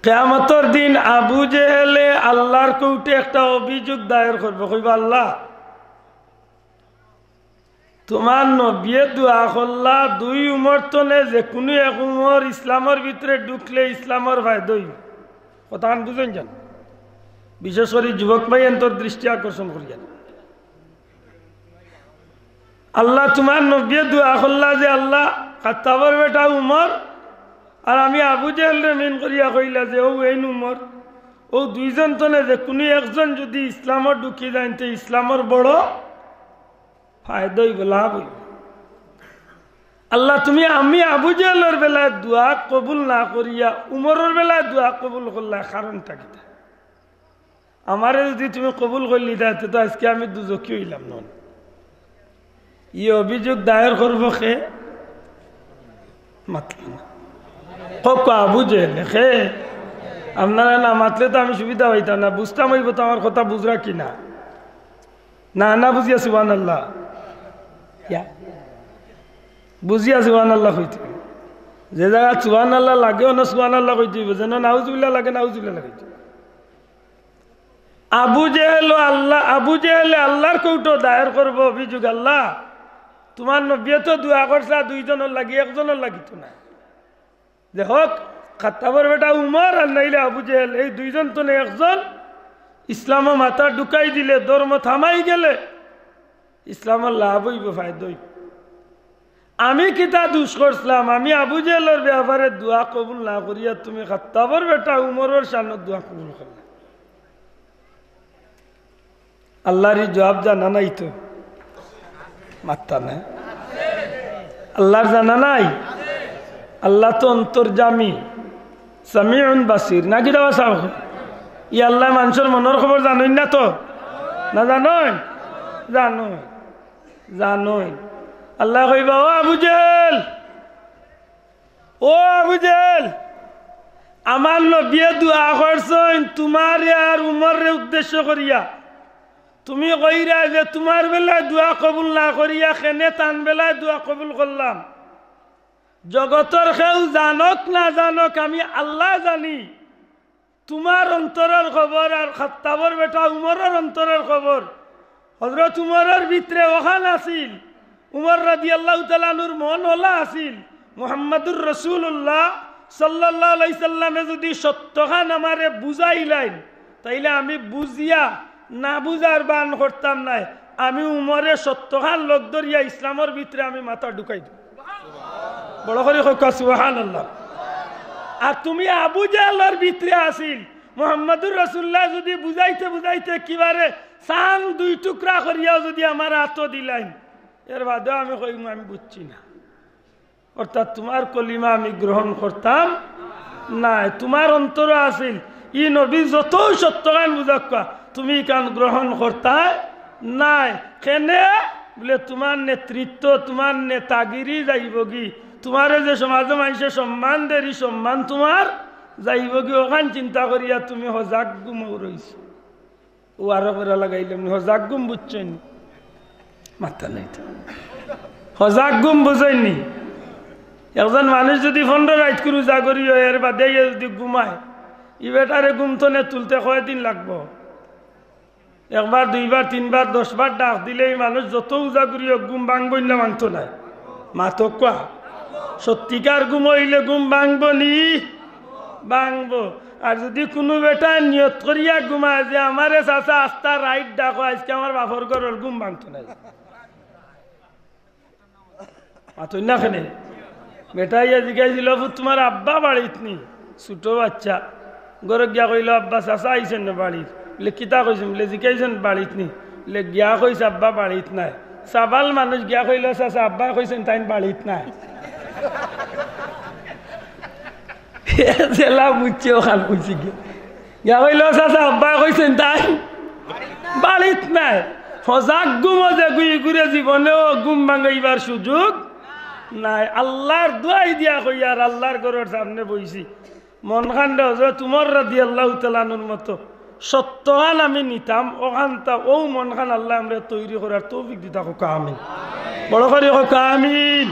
কিয়ামতের দিন আবু জেহেলে আল্লাহর কোর্টে একটা অভিযোগ দায়ের করবে, কইবা আল্লাহ তোমার নবিয়ে দোয়া করলা দুই উমর তনে যে কোনো এক উমর ইসলামের ভিতরে ঢুকলে ইসলামের ফায়দা হইব। কথা বুঝেন যান, বিশেষ করে যুবক ভাই এন্তর দৃষ্টি আকর্ষণ করিয়া। আল্লাহ তোমার নবিয়ে দোয়া করলা যে আল্লাহ খাত্তাবর বেটা উমর আর আমি আবু জেহেল রে মেন করিয়া কইলা যে ও এই উমর ও দুইজন তনে যে কোনো একজন যদি ইসলামত ঢুকি যাইতে ইসলামের বড় ফায়দা হইব, লাভ হইব। আল্লাহ তুমি আমি আবু জেহেলের বেলায় দোয়া কবুল না করিয়া উমরের বেলায় দোয়া কবুল করলা, কারণটা কি? আমারে যদি তুমি কবুল করলি তাতে তো আজকে আমি দুজকি হইলাম নন। ই অভিযোগ দায়ের করব খে মাতল না কক আবু জেহেল খে আপনারা না মাতলে তো আমি সুবিধা হইতাম না, বুঝতাম হইব তো আমার কথা বুঝরা কিনা না না বুঝিয়া সুবহানাল্লাহ বুঝিয়া সুবহানাল্লাহ কইতে যে জায়গা সুবহানাল্লাহ লাগেও না সুবহানাল্লাহ কইতে হইব, যেন নাউজুবিল্লাহ লাগে নাউজুবিল্লাহ লাগাইতে। আবু জেহেল আল্লাহর কৌটো দায়ের করবো অভিযোগ, আল্লাহ তোমার নবী তো দোয়া করছা দুইজনের লাগি একজনের লাগিত না, যে হোক খাত্তাবর বেটা উমর আর নাইলে আবু জেহেল এই দুইজন তো একজন ইসলামে মাথা ঢুকাই দিলে ধর্ম থামাই গেলে ইসলামের লাভ হইব, ফায়দা হইব। আমি কিতা দুষ করছিলাম? আমি আবু জেহেলের ব্যাপারে দোয়া কবুল না করিয়া তুমি খাত্তাবর বেটা উমরের সামনে দোয়া কবুল করলে। আল্লাহর জবাব জানা নাই তো মাত্তা নাই, আল্লাহর জানা নাই। আল্লাহ তো অন্তর্যামী সামিউন বাসির না কি দেওয়া সাহ ই আল্লাহ মানুষের মনের খবর জানোই না তো না জানোই জানোই জানোই। আল্লাহ কইবা ও আবু জেহেল আমার নবী দোয়া করছেন তোমার আর উমরের উদ্দেশ্য করিয়া, তুমি কইরা যে তোমার বেলায় দোয়া কবুল না করিয়া খেনে তান বেলায় দোয়া কবুল করলাম। জগতের কেউ জানক না জানক আমি আল্লাহ জানি তোমার অন্তরের খবর আর খাত্তাবর বেটা উমরের অন্তরের খবর। হযরত উমরের ভিতরে ওখান আছিল, উমর রাদিয়াল্লাহু তাআলা আনহুর মন ওলা আছিল মুহাম্মাদুর রাসূলুল্লাহ সাল্লাল্লাহু আলাইহি সাল্লামে যদি সত্যখান আমারে বুঝাইলেন তাইলে আমি বুঝিয়া না বুঝার বান করতাম নাই, আমি উমরে সত্যখান লোক ধরিয়া ইসলামের ভিতরে আমি মাথা ঢুকাই দিব। বড় করে কইয়া সুবহানাল্লাহ। আর তুমি আবু জেহেলের ভিতরে আসিল মুহাম্মাদুর রাসূলুল্লাহ যদি বুঝাইতে বুঝাইতে কিবারে সান দুই টুকরা করিয়াও যদি আমার হাত দিলেন এর বাদে আমি কইম আমি বুঝছি না, অর্থাৎ তোমার কলিমা আমি গ্রহণ করতাম না। তোমার অন্তর আসিল ই নবী যত সত্যগান বুঝাক তুমি কান গ্রহণ করতা নাই, কেনে বলে তোমার নেতৃত্ব তোমার নেতাগিরি যাইব কি, তোমার যে সমাজে মানুষের সম্মান দেরি সম্মান তোমার যাইব কি, ওখান চিন্তা করিয়া তুমি হজাক গুম রইছ। ও আরো করে লাগাইলাম হজাক গুম বুঝছেন মাথা নাই হজাক গুম বুঝেননি। একজন মানুষ যদি 15 রাত করে যা করি এর বাদে যদি ঘুমায় ই বেটারে ঘুম তো নে তুলতে কয়দিন লাগবো? একবার দুইবার তিনবার 10 বার ডাক দিলে এই মানুষ যত উজা করি ঘুম ভাঙবই না, ভাঙতো নাই মাথো কোয়া। সত্যিকার ঘুম হইলে ঘুম ভাঙবো নি? ভাঙবো। আর যদি কোনো বেটা নিয়ত করিয়া ঘুমায় যে আমারে চাচা আস্তা রাইট ডাকো আজকে আমার বাপর ঘরের ঘুম ভাঙতো নাই, মাথই না খেনে বেটা ইয়া জিজ্ঞাসিল তোমার আব্বা বাড়িত নি? ছোট বাচ্চা ঘরে গিয়া কইল আব্বা চাচা আইসেন না বাড়িত? বলে কিতা কইছেন? বলে জিজ্ঞাসেন বাড়িত নি? বলে গিয়া কইছে আব্বা বাড়িত নাই। সাবাল মানুষ গিয়া কইল চাচা আব্বা কইছেন তাই বাড়িত নাই। জেলা বুঝছে ওখান বুঝছি গিয়া কইল চাচা আব্বা কইছেন তাই বাড়িত নাই। সজাগ গুম যে গুই ঘুরে জীবনেও গুম ভাঙাইবার সুযোগ নাই। আল্লাহর দোয়াই দিয়া কই আর আল্লাহর ঘরের সামনে বইছি মন খান্ডে হযরত উমর রাদিয়াল্লাহু তাআলা আনহুর মতো সত্যখান আমি নিতাম ওখানটা ও মন খান আল্লাহ আমরা তৈরি করার তৌফিক দিতা। আমিন। বড় করে আমিন।